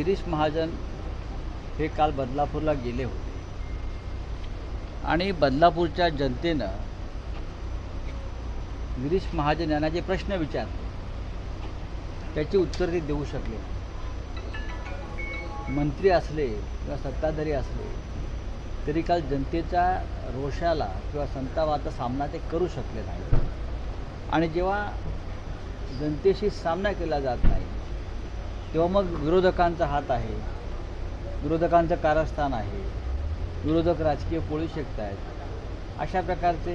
गिरीश महाजन हे काल बदलापूरला गेले होते आणि बदलापूरच्या जनतेनं गिरीश महाजन यांना जे प्रश्न विचारले त्याची उत्तर ते देऊ शकले. मंत्री असले किंवा सत्ताधारी असले तरी काल जनतेच्या रोषाला किंवा संतापाचा सामना ते करू शकले नाही. आणि जेव्हा जनतेशी सामना केला जात नाही तेव्हा मग विरोधकांचा हात आहे, विरोधकांचं कारस्थान आहे, विरोधक राजकीय पोळी शेकत आहेत, अशा प्रकारचे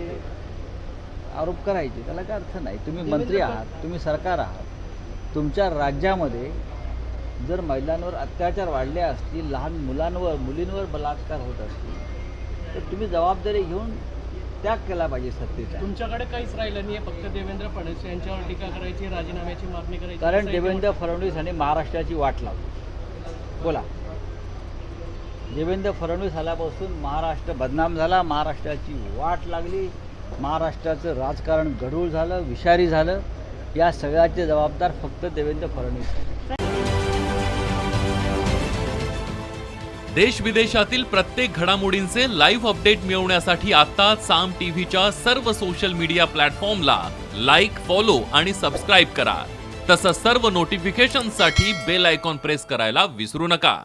आरोप करायचे त्याला काय अर्थ नाही. तुम्ही मंत्री आहात, तुम्ही सरकार आहात. तुमच्या राज्यामध्ये जर महिलांवर अत्याचार वाढले असतील, लहान मुलांवर मुलींवर बलात्कार होत असतील तर तुम्ही जबाबदारी घेऊन त्याग केला पाहिजे सत्तेचा. तुमच्याकडे काहीच राहिलं नाही, फक्त देवेंद्र फडणवीस यांच्यावर टीका करायची, राजीनाम्याची मागणी करायची. कारण देवेंद्र फडणवीस यांनी महाराष्ट्राची वाट लावली. बोला, देवेंद्र फडणवीस आल्यापासून महाराष्ट्र बदनाम झाला, महाराष्ट्राची वाट लागली, महाराष्ट्राचं राजकारण गढूळ झालं, विषारी झालं. या सगळ्याचे जबाबदार फक्त देवेंद्र फडणवीस आहेत. देश विदेशातील प्रत्येक घडामोडींचे लाईव्ह अपडेट मिळवण्यासाठी आता साम टीव्हीच्या सर्व सोशल मीडिया प्लॅटफॉर्मला लाईक, फॉलो आणि सबस्क्राईब करा. तसंच सर्व नोटिफिकेशनसाठी बेल आयकॉन प्रेस करायला विसरू नका.